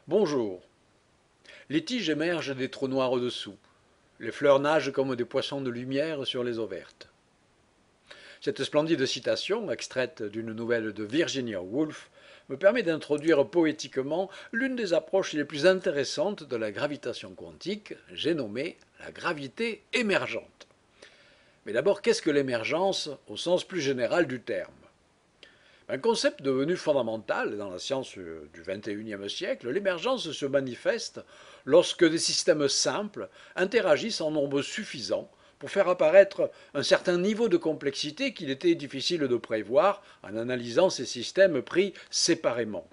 Bonjour. Les tiges émergent des trous noirs au-dessous. Les fleurs nagent comme des poissons de lumière sur les eaux vertes. Cette splendide citation, extraite d'une nouvelle de Virginia Woolf, me permet d'introduire poétiquement l'une des approches les plus intéressantes de la gravitation quantique, j'ai nommé la gravité émergente. Mais d'abord, qu'est-ce que l'émergence au sens plus général du terme? Un concept devenu fondamental dans la science du XXIe siècle, l'émergence se manifeste lorsque des systèmes simples interagissent en nombre suffisant pour faire apparaître un certain niveau de complexité qu'il était difficile de prévoir en analysant ces systèmes pris séparément.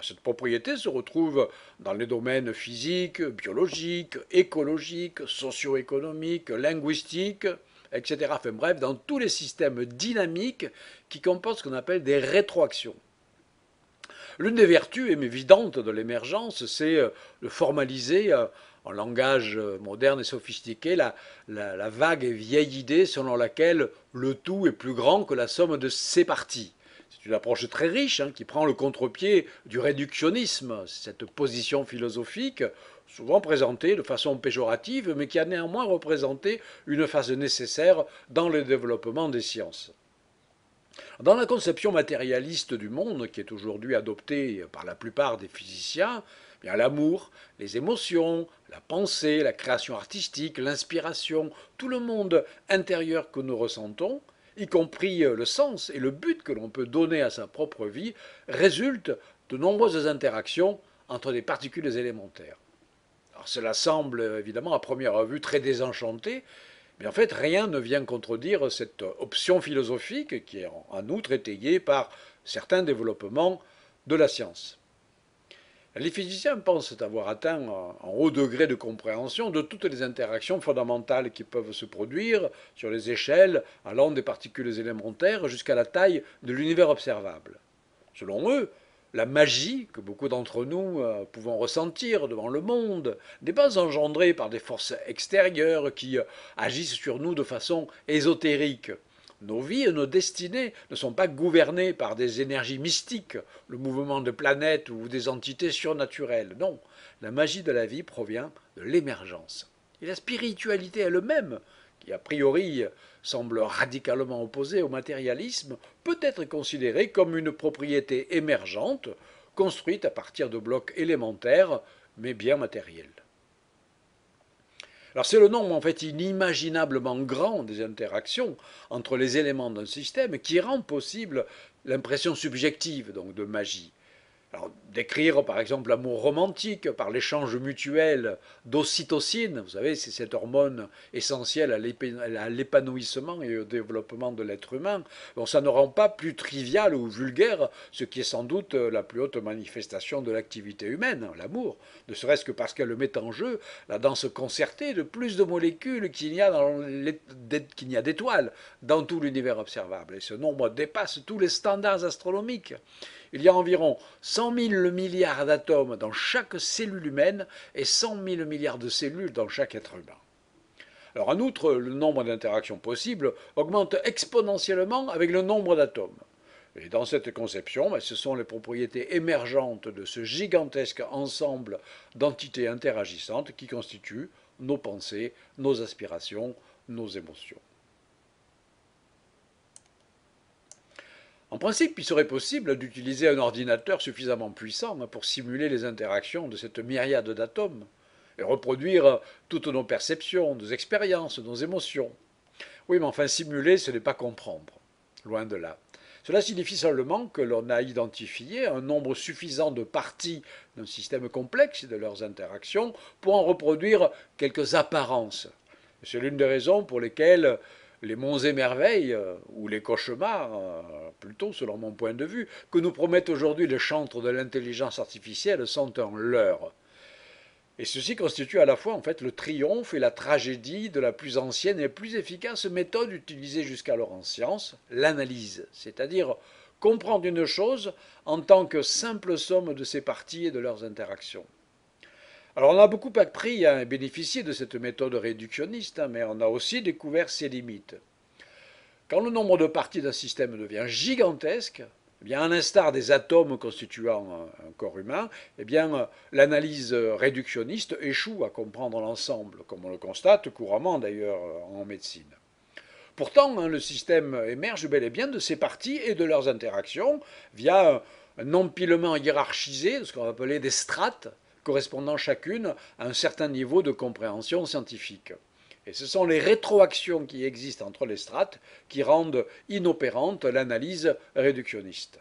Cette propriété se retrouve dans les domaines physiques, biologiques, écologiques, socio-économiques, linguistiques, etc. Enfin bref, dans tous les systèmes dynamiques qui comportent ce qu'on appelle des rétroactions. L'une des vertus évidentes de l'émergence, c'est de formaliser en langage moderne et sophistiqué la vague et vieille idée selon laquelle le tout est plus grand que la somme de ses parties. C'est une approche très riche qui prend le contre-pied du réductionnisme, cette position philosophique souvent présentée de façon péjorative, mais qui a néanmoins représenté une phase nécessaire dans le développement des sciences. Dans la conception matérialiste du monde, qui est aujourd'hui adoptée par la plupart des physiciens, l'amour, les émotions, la pensée, la création artistique, l'inspiration, tout le monde intérieur que nous ressentons, y compris le sens et le but que l'on peut donner à sa propre vie, résultent de nombreuses interactions entre des particules élémentaires. Alors cela semble évidemment à première vue très désenchanté, mais en fait rien ne vient contredire cette option philosophique qui est en outre étayée par certains développements de la science. Les physiciens pensent avoir atteint un haut degré de compréhension de toutes les interactions fondamentales qui peuvent se produire sur les échelles allant des particules élémentaires jusqu'à la taille de l'univers observable. Selon eux, la magie que beaucoup d'entre nous pouvons ressentir devant le monde n'est pas engendrée par des forces extérieures qui agissent sur nous de façon ésotérique. Nos vies et nos destinées ne sont pas gouvernées par des énergies mystiques, le mouvement de planètes ou des entités surnaturelles. Non, la magie de la vie provient de l'émergence. Et la spiritualité elle-même, qui a priori semble radicalement opposée au matérialisme, peut être considérée comme une propriété émergente, construite à partir de blocs élémentaires, mais bien matériels. Alors c'est le nombre en fait inimaginablement grand des interactions entre les éléments d'un système qui rend possible l'impression subjective donc de magie. Alors, décrire par exemple l'amour romantique par l'échange mutuel d'ocytocine, vous savez, c'est cette hormone essentielle à l'épanouissement et au développement de l'être humain, bon, ça ne rend pas plus trivial ou vulgaire ce qui est sans doute la plus haute manifestation de l'activité humaine, l'amour, ne serait-ce que parce qu'elle met en jeu la danse concertée de plus de molécules qu'il n'y a d'étoiles dans tout l'univers observable. Et ce nombre dépasse tous les standards astronomiques. Il y a environ 100 000 milliards d'atomes dans chaque cellule humaine et 100 000 milliards de cellules dans chaque être humain. Alors en outre, le nombre d'interactions possibles augmente exponentiellement avec le nombre d'atomes. Et dans cette conception, ce sont les propriétés émergentes de ce gigantesque ensemble d'entités interagissantes qui constituent nos pensées, nos aspirations, nos émotions. En principe, il serait possible d'utiliser un ordinateur suffisamment puissant pour simuler les interactions de cette myriade d'atomes et reproduire toutes nos perceptions, nos expériences, nos émotions. Oui, mais enfin, simuler, ce n'est pas comprendre. Loin de là. Cela signifie seulement que l'on a identifié un nombre suffisant de parties d'un système complexe et de leurs interactions pour en reproduire quelques apparences. C'est l'une des raisons pour lesquelles les monts et merveilles, ou les cauchemars, plutôt selon mon point de vue, que nous promettent aujourd'hui les chantres de l'intelligence artificielle sont un leurre. Et ceci constitue à la fois en fait le triomphe et la tragédie de la plus ancienne et plus efficace méthode utilisée jusqu'alors en science, l'analyse, c'est-à-dire comprendre une chose en tant que simple somme de ses parties et de leurs interactions. Alors on a beaucoup appris et bénéficié de cette méthode réductionniste, mais on a aussi découvert ses limites. Quand le nombre de parties d'un système devient gigantesque, Eh bien, à l'instar des atomes constituant un corps humain, eh bien, l'analyse réductionniste échoue à comprendre l'ensemble, comme on le constate couramment d'ailleurs en médecine. Pourtant, le système émerge bel et bien de ces parties et de leurs interactions via un empilement hiérarchisé, ce qu'on va appeler des strates, correspondant chacune à un certain niveau de compréhension scientifique. Et ce sont les rétroactions qui existent entre les strates qui rendent inopérante l'analyse réductionniste.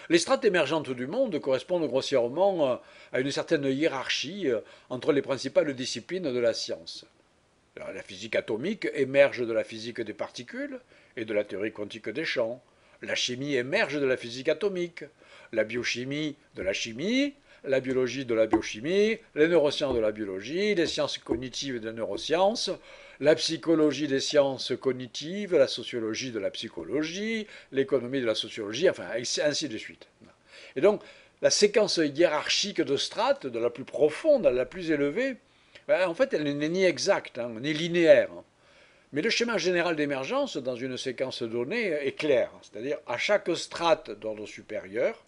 Les strates émergentes du monde correspondent grossièrement à une certaine hiérarchie entre les principales disciplines de la science. La physique atomique émerge de la physique des particules et de la théorie quantique des champs. La chimie émerge de la physique atomique, la biochimie de la chimie, la biologie de la biochimie, les neurosciences de la biologie, les sciences cognitives des neurosciences, la psychologie des sciences cognitives, la sociologie de la psychologie, l'économie de la sociologie, enfin ainsi de suite. Et donc, la séquence hiérarchique de strates, de la plus profonde à la plus élevée, en fait, elle n'est ni exacte, ni linéaire. Mais le schéma général d'émergence dans une séquence donnée est clair. C'est-à-dire, à chaque strate d'ordre supérieur,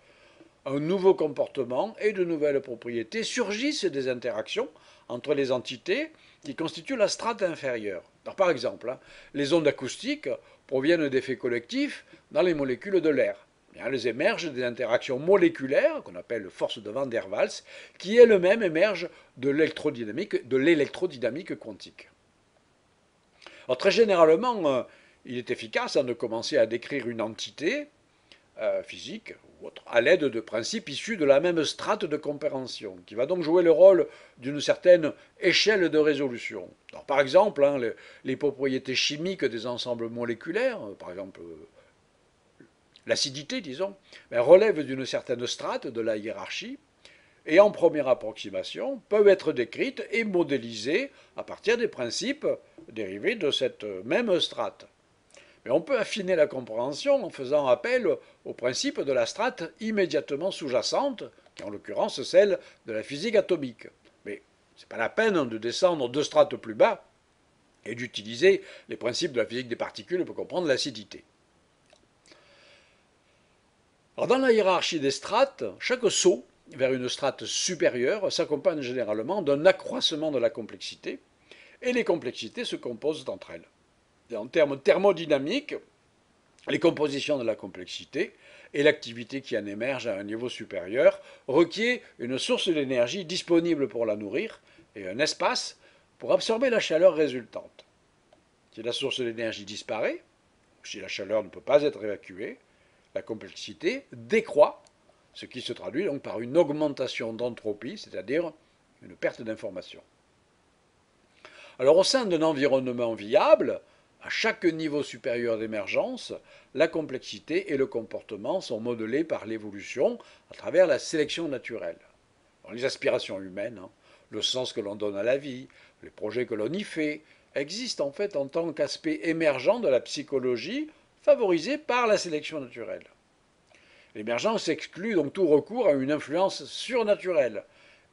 un nouveau comportement et de nouvelles propriétés surgissent des interactions entre les entités qui constituent la strate inférieure. Alors, par exemple, les ondes acoustiques proviennent d'effets collectifs dans les molécules de l'air. Elles émergent des interactions moléculaires, qu'on appelle force de Van der Waals, qui elles-mêmes émergent de l'électrodynamique quantique. Alors, très généralement, il est efficace de commencer à décrire une entité physique ou autre à l'aide de principes issus de la même strate de compréhension, qui va donc jouer le rôle d'une certaine échelle de résolution. Alors, par exemple, les propriétés chimiques des ensembles moléculaires, par exemple l'acidité, disons, relèvent d'une certaine strate de la hiérarchie et en première approximation peuvent être décrites et modélisées à partir des principes dérivés de cette même strate. Mais on peut affiner la compréhension en faisant appel au principe de la strate immédiatement sous-jacente, qui est en l'occurrence celle de la physique atomique. Mais ce n'est pas la peine de descendre deux strates plus bas et d'utiliser les principes de la physique des particules pour comprendre l'acidité. Alors dans la hiérarchie des strates, chaque saut vers une strate supérieure s'accompagne généralement d'un accroissement de la complexité, et les complexités se composent entre elles. Et en termes thermodynamiques, les compositions de la complexité et l'activité qui en émerge à un niveau supérieur requièrent une source d'énergie disponible pour la nourrir et un espace pour absorber la chaleur résultante. Si la source d'énergie disparaît, ou si la chaleur ne peut pas être évacuée, la complexité décroît, ce qui se traduit donc par une augmentation d'entropie, c'est-à-dire une perte d'information. Alors au sein d'un environnement viable, à chaque niveau supérieur d'émergence, la complexité et le comportement sont modelés par l'évolution à travers la sélection naturelle. Alors, les aspirations humaines, le sens que l'on donne à la vie, les projets que l'on y fait, existent en fait en tant qu'aspect émergent de la psychologie favorisée par la sélection naturelle. L'émergence exclut donc tout recours à une influence surnaturelle.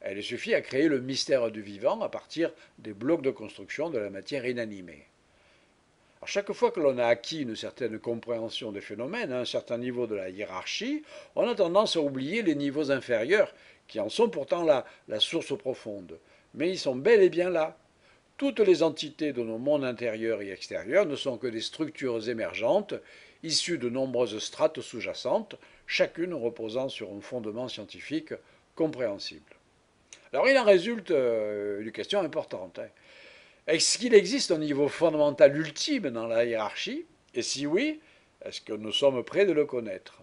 Elle suffit à créer le mystère du vivant à partir des blocs de construction de la matière inanimée. Alors, chaque fois que l'on a acquis une certaine compréhension des phénomènes, à un certain niveau de la hiérarchie, on a tendance à oublier les niveaux inférieurs, qui en sont pourtant la source profonde. Mais ils sont bel et bien là. Toutes les entités de nos mondes intérieurs et extérieurs ne sont que des structures émergentes, issues de nombreuses strates sous-jacentes, chacune reposant sur un fondement scientifique compréhensible. Alors il en résulte une question importante. Est-ce qu'il existe un niveau fondamental ultime dans la hiérarchie? Et si oui, est-ce que nous sommes prêts de le connaître?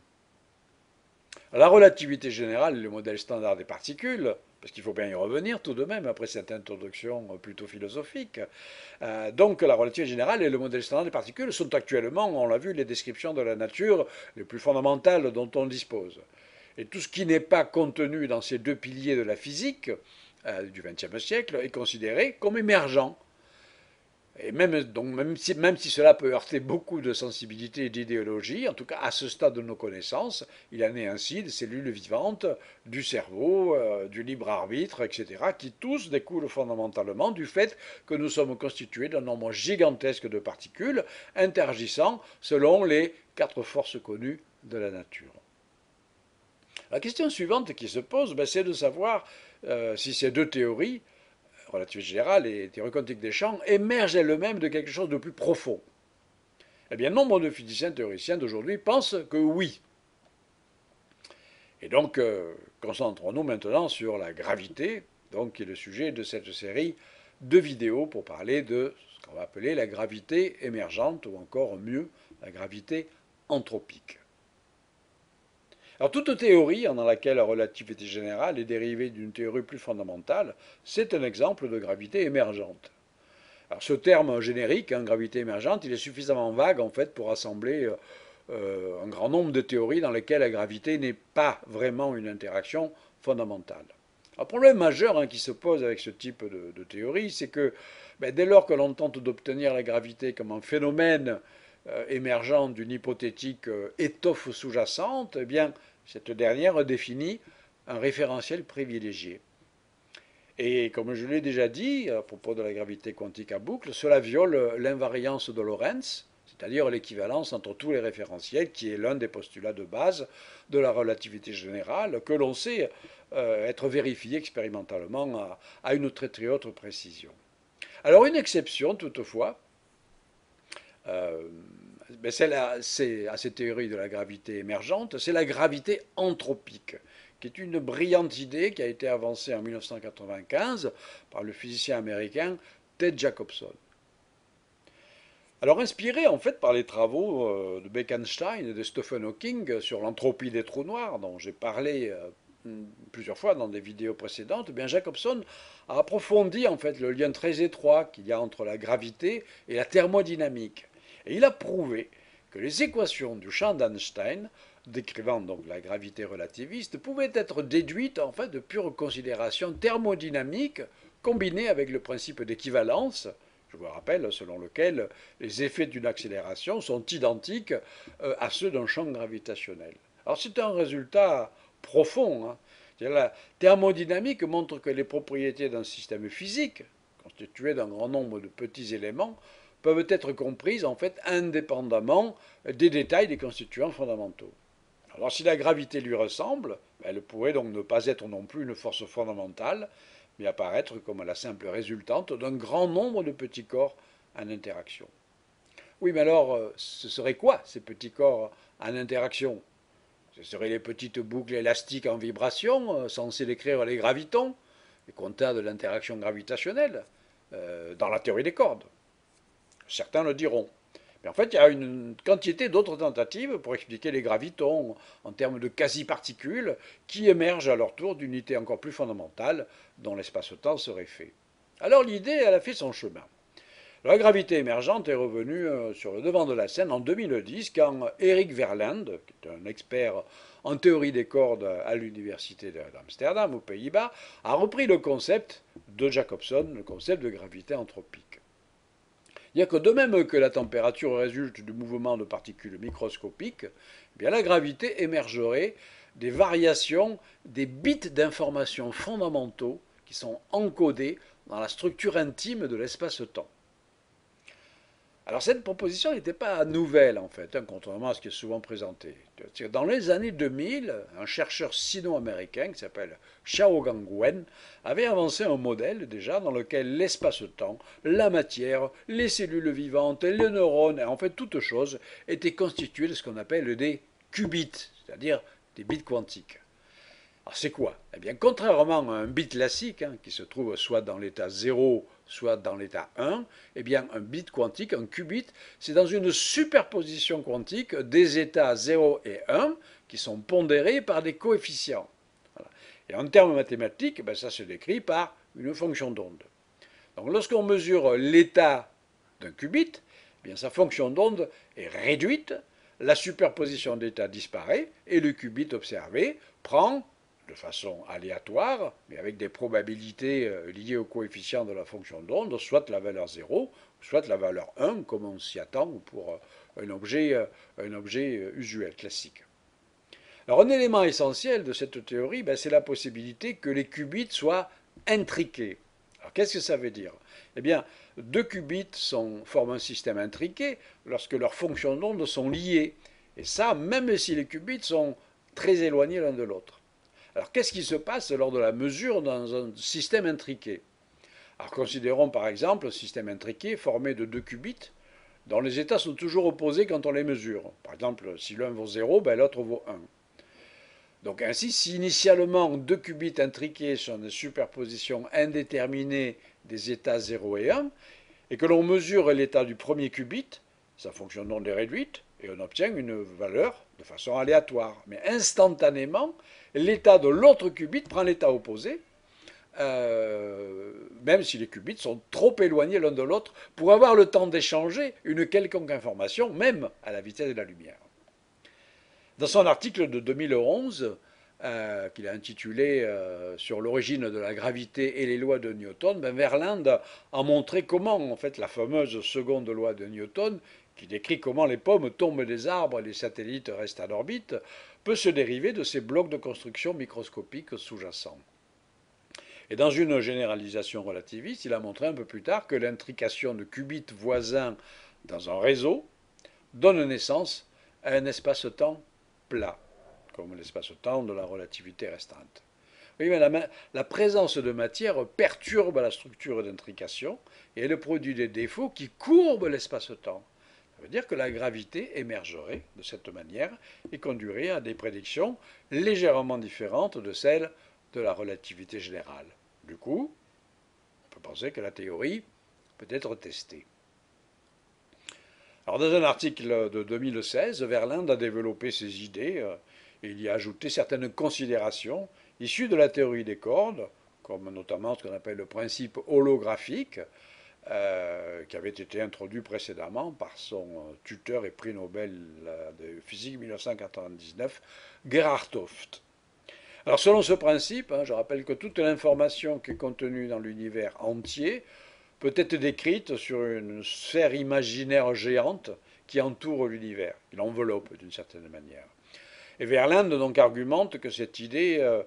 La relativité générale est le modèle standard des particules, parce qu'il faut bien y revenir tout de même après cette introduction plutôt philosophique. Donc la relativité générale et le modèle standard des particules sont actuellement, on l'a vu, les descriptions de la nature les plus fondamentales dont on dispose. Et tout ce qui n'est pas contenu dans ces deux piliers de la physique du XXe siècle est considéré comme émergent. Et même si cela peut heurter beaucoup de sensibilité et d'idéologie, en tout cas à ce stade de nos connaissances, il en est ainsi des cellules vivantes, du cerveau, du libre arbitre, etc., qui tous découlent fondamentalement du fait que nous sommes constitués d'un nombre gigantesque de particules interagissant selon les quatre forces connues de la nature. La question suivante qui se pose, c'est de savoir si ces deux théories, relativité générale et théorie quantique des champs, émergent elles-mêmes de quelque chose de plus profond. Eh bien, nombre de physiciens théoriciens d'aujourd'hui pensent que oui. Et donc, concentrons-nous maintenant sur la gravité, donc, qui est le sujet de cette série de vidéos pour parler de ce qu'on va appeler la gravité émergente, ou encore mieux, la gravité anthropique. Alors, toute théorie dans laquelle la relativité générale est dérivée d'une théorie plus fondamentale, c'est un exemple de gravité émergente. Alors, ce terme générique, gravité émergente, il est suffisamment vague en fait pour rassembler un grand nombre de théories dans lesquelles la gravité n'est pas vraiment une interaction fondamentale. Un problème majeur qui se pose avec ce type de théorie, c'est que dès lors que l'on tente d'obtenir la gravité comme un phénomène émergent d'une hypothétique étoffe sous-jacente, eh bien, cette dernière définit un référentiel privilégié. Et comme je l'ai déjà dit à propos de la gravité quantique à boucle, cela viole l'invariance de Lorentz, c'est-à-dire l'équivalence entre tous les référentiels, qui est l'un des postulats de base de la relativité générale, que l'on sait être vérifié expérimentalement à une très très haute précision. Alors une exception toutefois, c'est à cette théorie de la gravité émergente, c'est la gravité anthropique, qui est une brillante idée qui a été avancée en 1995 par le physicien américain Ted Jacobson. Alors inspiré en fait par les travaux de Bekenstein et de Stephen Hawking sur l'entropie des trous noirs, dont j'ai parlé plusieurs fois dans des vidéos précédentes, Jacobson a approfondi en fait le lien très étroit qu'il y a entre la gravité et la thermodynamique. Et il a prouvé que les équations du champ d'Einstein, décrivant donc la gravité relativiste, pouvaient être déduites en fait de pures considérations thermodynamiques combinées avec le principe d'équivalence, je vous rappelle, selon lequel les effets d'une accélération sont identiques à ceux d'un champ gravitationnel. Alors c'est un résultat profond. La thermodynamique montre que les propriétés d'un système physique, constitué d'un grand nombre de petits éléments, peuvent être comprises en fait indépendamment des détails des constituants fondamentaux. Alors si la gravité lui ressemble, elle pourrait donc ne pas être non plus une force fondamentale, mais apparaître comme la simple résultante d'un grand nombre de petits corps en interaction. Oui, mais alors, ce serait quoi ces petits corps en interaction? Ce seraient les petites boucles élastiques en vibration, censées décrire les gravitons, les quantas de l'interaction gravitationnelle, dans la théorie des cordes. Certains le diront. Mais en fait, il y a une quantité d'autres tentatives pour expliquer les gravitons en termes de quasi-particules qui émergent à leur tour d'unités encore plus fondamentales dont l'espace-temps serait fait. Alors l'idée, elle a fait son chemin. La gravité émergente est revenue sur le devant de la scène en 2010 quand Erik Verlinde, qui est un expert en théorie des cordes à l'université d'Amsterdam aux Pays-Bas, a repris le concept de Jacobson, le concept de gravité anthropique. C'est-à-dire que de même que la température résulte du mouvement de particules microscopiques, la gravité émergerait des variations des bits d'informations fondamentaux qui sont encodés dans la structure intime de l'espace-temps. Alors cette proposition n'était pas nouvelle en fait, contrairement à ce qui est souvent présenté. Dans les années 2000, un chercheur sino-américain qui s'appelle Xiaogang Wen avait avancé un modèle déjà dans lequel l'espace-temps, la matière, les cellules vivantes, les neurones, et en fait toutes choses, étaient constituées de ce qu'on appelle des qubits, c'est-à-dire des bits quantiques. Alors c'est quoi? Eh bien, contrairement à un bit classique, qui se trouve soit dans l'état 0, soit dans l'état 1, eh bien, un bit quantique, un qubit, c'est dans une superposition quantique des états 0 et 1 qui sont pondérés par des coefficients. Voilà. Et en termes mathématiques, ça se décrit par une fonction d'onde. Donc lorsqu'on mesure l'état d'un qubit, sa fonction d'onde est réduite, la superposition d'états disparaît et le qubit observé prend de façon aléatoire, mais avec des probabilités liées au coefficient de la fonction d'onde, soit la valeur 0, soit la valeur 1, comme on s'y attend pour un objet usuel, classique. Alors un élément essentiel de cette théorie, c'est la possibilité que les qubits soient intriqués. Alors qu'est-ce que ça veut dire? Eh bien, deux qubits forment un système intriqué lorsque leurs fonctions d'onde sont liées. Et ça, même si les qubits sont très éloignés l'un de l'autre. Alors qu'est-ce qui se passe lors de la mesure dans un système intriqué? Alors considérons par exemple un système intriqué formé de deux qubits dont les états sont toujours opposés quand on les mesure. Par exemple, si l'un vaut 0, l'autre vaut 1. Donc ainsi, si initialement deux qubits intriqués sont des superpositions indéterminées des états 0 et 1, et que l'on mesure l'état du premier qubit, sa fonction d'onde est réduite, et on obtient une valeur de façon aléatoire. Mais instantanément, l'état de l'autre qubit prend l'état opposé, même si les qubits sont trop éloignés l'un de l'autre pour avoir le temps d'échanger une quelconque information, même à la vitesse de la lumière. Dans son article de 2011, qu'il a intitulé Sur l'origine de la gravité et les lois de Newton, Verland a montré comment, en fait, la fameuse seconde loi de Newton, qui décrit comment les pommes tombent des arbres et les satellites restent en orbite, peut se dériver de ces blocs de construction microscopiques sous-jacents. Et dans une généralisation relativiste, il a montré un peu plus tard que l'intrication de qubits voisins dans un réseau donne naissance à un espace-temps plat, comme l'espace-temps de la relativité restreinte. Oui, mais la présence de matière perturbe la structure d'intrication et elle produit des défauts qui courbent l'espace-temps. Ça veut dire que la gravité émergerait de cette manière et conduirait à des prédictions légèrement différentes de celles de la relativité générale. Du coup, on peut penser que la théorie peut être testée. Alors, dans un article de 2016, Verland a développé ses idées et il y a ajouté certaines considérations issues de la théorie des cordes, comme notamment ce qu'on appelle le principe holographique, qui avait été introduit précédemment par son tuteur et prix Nobel de physique 1999, Gerhard Hooft. Alors selon ce principe, je rappelle que toute l'information qui est contenue dans l'univers entier peut être décrite sur une sphère imaginaire géante qui entoure l'univers, qui l'enveloppe d'une certaine manière. Et Verland donc argumente que cette idée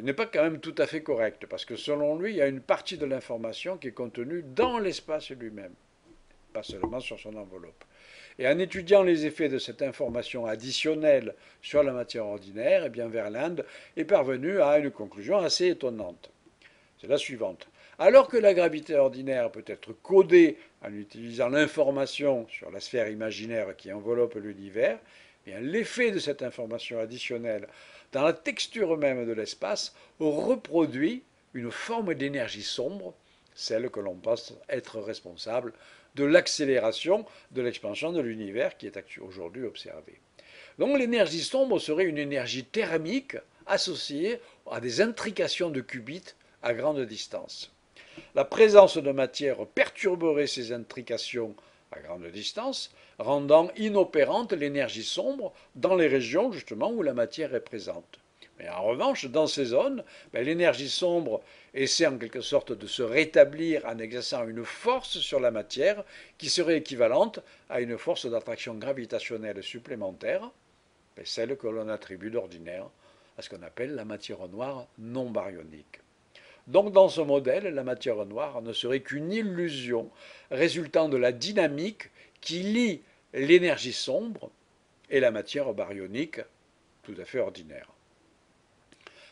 n'est pas quand même tout à fait correcte, parce que selon lui, il y a une partie de l'information qui est contenue dans l'espace lui-même, pas seulement sur son enveloppe. Et en étudiant les effets de cette information additionnelle sur la matière ordinaire, Verland est parvenu à une conclusion assez étonnante. C'est la suivante. Alors que la gravité ordinaire peut être codée en utilisant l'information sur la sphère imaginaire qui enveloppe l'univers, l'effet de cette information additionnelle dans la texture même de l'espace reproduit une forme d'énergie sombre, celle que l'on pense être responsable de l'accélération de l'expansion de l'univers qui est aujourd'hui observée. Donc l'énergie sombre serait une énergie thermique associée à des intrications de qubits à grande distance. La présence de matière perturberait ces intrications à grande distance, rendant inopérante l'énergie sombre dans les régions justement où la matière est présente. Mais en revanche, dans ces zones, l'énergie sombre essaie en quelque sorte de se rétablir en exerçant une force sur la matière qui serait équivalente à une force d'attraction gravitationnelle supplémentaire, celle que l'on attribue d'ordinaire à ce qu'on appelle la matière noire non baryonique. Donc dans ce modèle, la matière noire ne serait qu'une illusion résultant de la dynamique qui lie l'énergie sombre et la matière baryonique tout à fait ordinaire.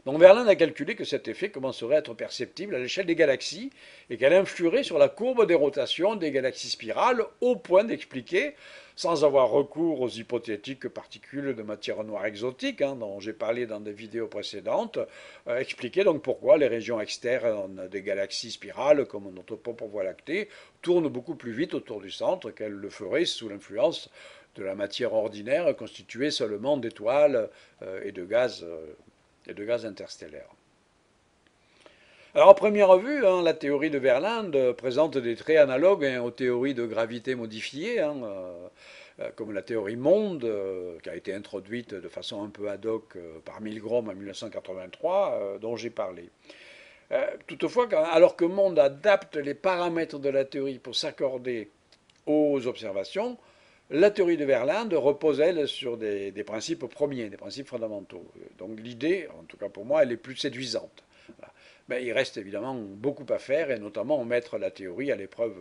Donc Verland a calculé que cet effet commencerait à être perceptible à l'échelle des galaxies et qu'elle influerait sur la courbe des rotations des galaxies spirales au point d'expliquer, sans avoir recours aux hypothétiques particules de matière noire exotique, dont j'ai parlé dans des vidéos précédentes, expliquer donc pourquoi les régions externes des galaxies spirales, comme notre propre Voie lactée, tournent beaucoup plus vite autour du centre qu'elles le feraient sous l'influence de la matière ordinaire constituée seulement d'étoiles et de gaz interstellaires. Alors, à première vue, la théorie de Verland présente des traits analogues aux théories de gravité modifiée. comme la théorie monde, qui a été introduite de façon un peu ad hoc par Milgrom en 1983, dont j'ai parlé. Toutefois, alors que Monde adapte les paramètres de la théorie pour s'accorder aux observations, la théorie de Verlinde repose, elle, sur des principes premiers, des principes fondamentaux. Donc l'idée, en tout cas pour moi, elle est plus séduisante. Voilà. Mais il reste évidemment beaucoup à faire, et notamment mettre la théorie à l'épreuve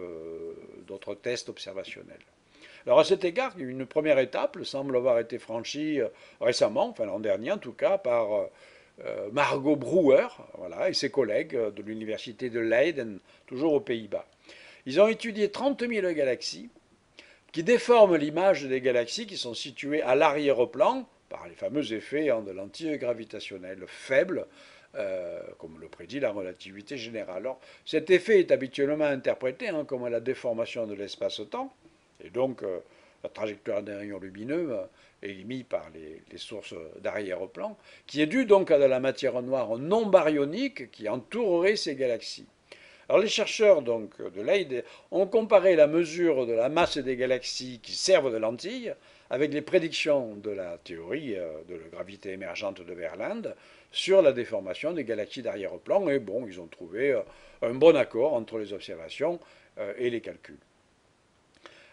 d'autres tests observationnels. Alors à cet égard, une première étape semble avoir été franchie récemment, enfin l'an dernier en tout cas, par Margot Brouwer, voilà, et ses collègues de l'université de Leiden, toujours aux Pays-Bas. Ils ont étudié 30 000 galaxies qui déforment l'image des galaxies qui sont situées à l'arrière-plan par les fameux effets de lentilles gravitationnelles faibles, comme le prédit la relativité générale. Alors, cet effet est habituellement interprété comme la déformation de l'espace-temps, et donc la trajectoire d'un rayon lumineux émis par les sources d'arrière-plan, qui est due donc à de la matière noire non baryonique qui entourerait ces galaxies. Alors les chercheurs donc, de Leyde ont comparé la mesure de la masse des galaxies qui servent de lentilles avec les prédictions de la théorie de la gravité émergente de Verlinde sur la déformation des galaxies d'arrière-plan. Et bon, ils ont trouvé un bon accord entre les observations et les calculs.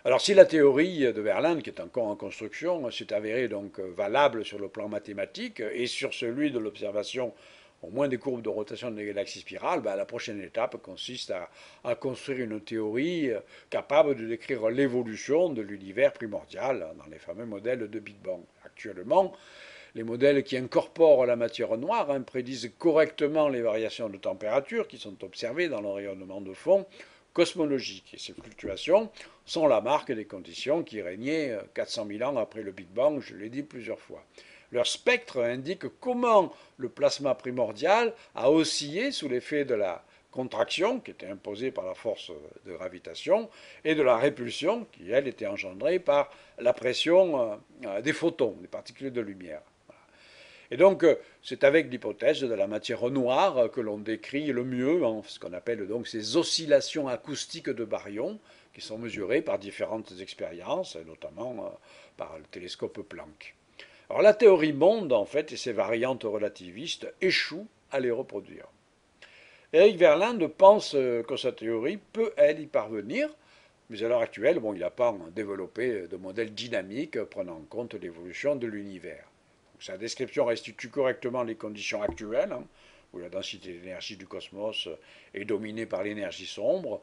Alors si la théorie de Verlinde, qui est encore en construction, s'est avérée donc valable sur le plan mathématique et sur celui de l'observation au moins des courbes de rotation des galaxies spirales, la prochaine étape consiste à construire une théorie capable de décrire l'évolution de l'univers primordial dans les fameux modèles de Big Bang. Actuellement, les modèles qui incorporent la matière noire prédisent correctement les variations de température qui sont observées dans le rayonnement de fond cosmologique. Et ces fluctuations sont la marque des conditions qui régnaient 400 000 ans après le Big Bang, je l'ai dit plusieurs fois. Leur spectre indique comment le plasma primordial a oscillé sous l'effet de la contraction, qui était imposée par la force de gravitation, et de la répulsion, qui, elle, était engendrée par la pression des photons, des particules de lumière. Et donc, c'est avec l'hypothèse de la matière noire que l'on décrit le mieux ce qu'on appelle donc ces oscillations acoustiques de baryons, qui sont mesurées par différentes expériences, notamment par le télescope Planck. Alors la théorie monde, en fait, et ses variantes relativistes échouent à les reproduire. Eric Verlinde pense que sa théorie peut, elle, y parvenir, mais à l'heure actuelle, il n'a pas développé de modèle dynamique prenant en compte l'évolution de l'univers. Sa description restitue correctement les conditions actuelles, où la densité d'énergie du cosmos est dominée par l'énergie sombre,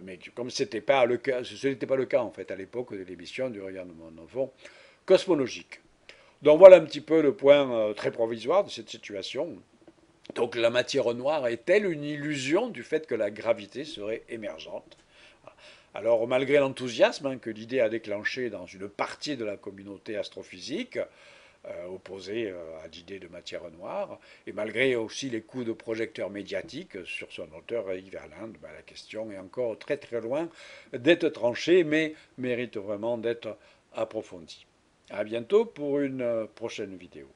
mais comme ce n'était pas le cas en fait à l'époque de l'émission du rayonnement de fond cosmologique. Donc voilà un petit peu le point très provisoire de cette situation. Donc la matière noire est-elle une illusion du fait que la gravité serait émergente? Alors malgré l'enthousiasme que l'idée a déclenché dans une partie de la communauté astrophysique, opposée à l'idée de matière noire, et malgré aussi les coups de projecteur médiatiques sur son auteur Eric Verlinde, la question est encore très très loin d'être tranchée, mais mérite vraiment d'être approfondie. À bientôt pour une prochaine vidéo.